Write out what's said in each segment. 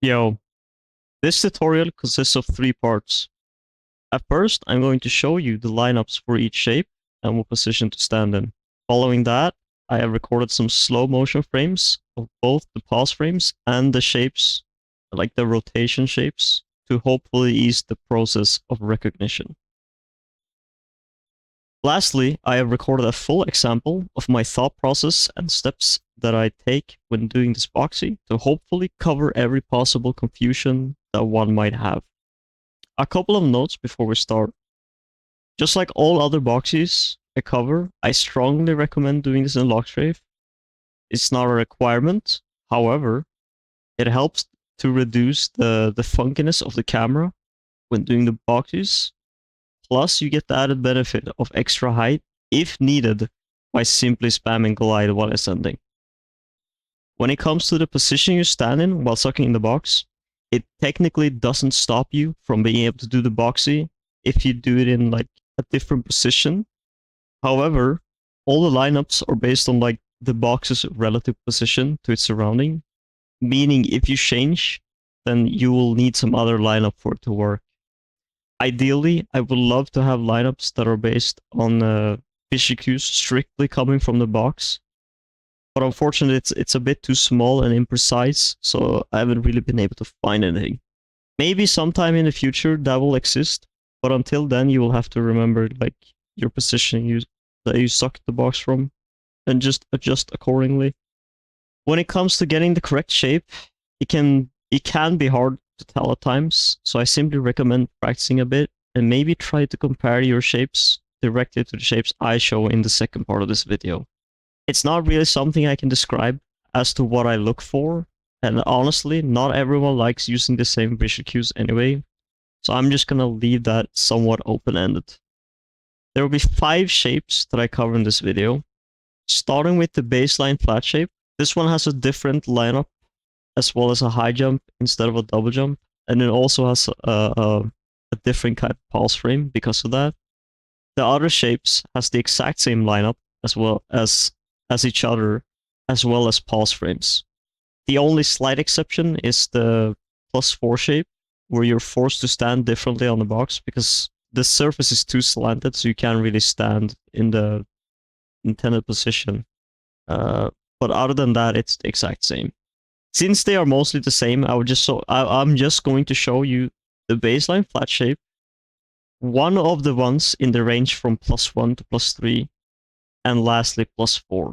Yo, this tutorial consists of 3 parts. At first, I'm going to show you the lineups for each shape and what position to stand in. Following that, I have recorded some slow motion frames of both the pause frames and the shapes, like the rotation shapes, to hopefully ease the process of recognition. Lastly, I have recorded a full example of my thought process and steps that I take when doing this boxy to hopefully cover every possible confusion that one might have. A couple of notes before we start. Just like all other boxies I cover, I strongly recommend doing this in Lockstrafe. It's not a requirement, however, it helps to reduce the funkiness of the camera when doing the boxies. Plus, you get the added benefit of extra height if needed by simply spamming glide while ascending. When it comes to the position you stand in while sucking in the box, it technically doesn't stop you from being able to do the boxy if you do it in like a different position. However, all the lineups are based on like the box's relative position to its surrounding, meaning if you change, then you will need some other lineup for it to work. Ideally, I would love to have lineups that are based on visual cues strictly coming from the box, but unfortunately it's a bit too small and imprecise, so I haven't really been able to find anything. Maybe sometime in the future that will exist, but until then you will have to remember like your position that you suck the box from and just adjust accordingly. When it comes to getting the correct shape, it can be hard to tell at times, so I simply recommend practicing a bit and maybe try to compare your shapes directly to the shapes I show in the second part of this video. It's not really something I can describe as to what I look for, and honestly, not everyone likes using the same visual cues anyway, so I'm just gonna leave that somewhat open-ended. There will be 5 shapes that I cover in this video, starting with the baseline flat shape. This one has a different lineup as well as a high jump instead of a double jump, and it also has a different kind of pulse frame because of that. The other shapes has the exact same lineup as well as each other, as well as pulse frames. The only slight exception is the +4 shape, where you're forced to stand differently on the box because the surface is too slanted, so you can't really stand in the intended position. But other than that, it's the exact same. Since they are mostly the same, I'm just going to show you the baseline flat shape, one of the ones in the range from +1 to +3, and lastly +4.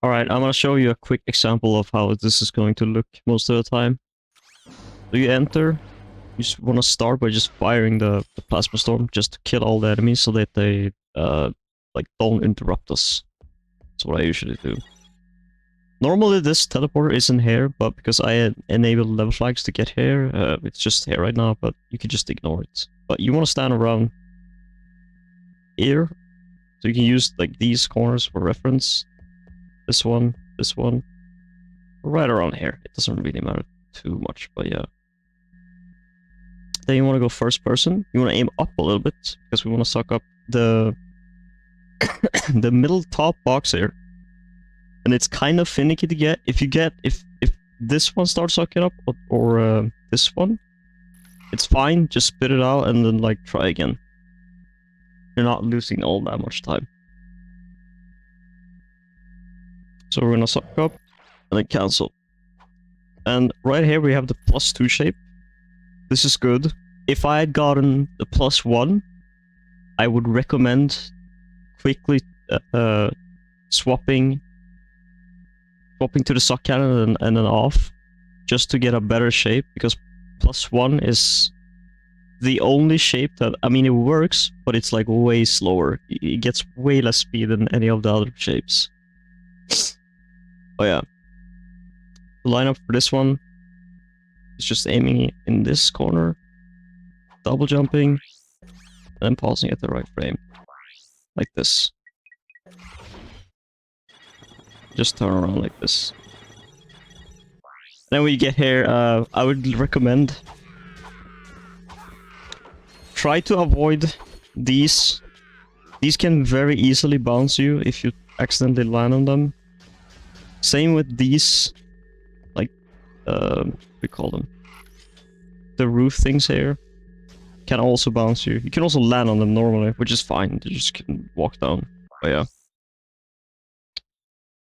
Alright, I'm gonna show you a quick example of how this is going to look most of the time. So you enter, you just want to start by just firing the plasma storm just to kill all the enemies so that they like don't interrupt us. That's what I usually do. Normally this teleporter isn't here, but because I enabled level flags to get here, it's just here right now, but you can just ignore it. But you want to stand around here. So you can use like these corners for reference. This one, right around here. It doesn't really matter too much, but yeah. Then you want to go first person. You want to aim up a little bit because we want to suck up the the middle top box here. And it's kind of finicky to get. If this one starts sucking up or this one, it's fine. Just spit it out and then like try again. You're not losing all that much time. So we're gonna suck up and then cancel. And right here we have the +2 shape. This is good. If I had gotten the +1, I would recommend quickly swapping to the suck cannon and then off, just to get a better shape, because +1 is the only shape that, I mean, it works, but it's like way slower. It gets way less speed than any of the other shapes. Oh yeah. The lineup for this one is just aiming in this corner, double jumping, and then pausing at the right frame. Like this. Just turn around like this. Then when you get here, I would recommend try to avoid these. These can very easily bounce you if you accidentally land on them. Same with these, like, what do we call them? The roof things here can also bounce you. You can also land on them normally, which is fine. You just can walk down. But yeah.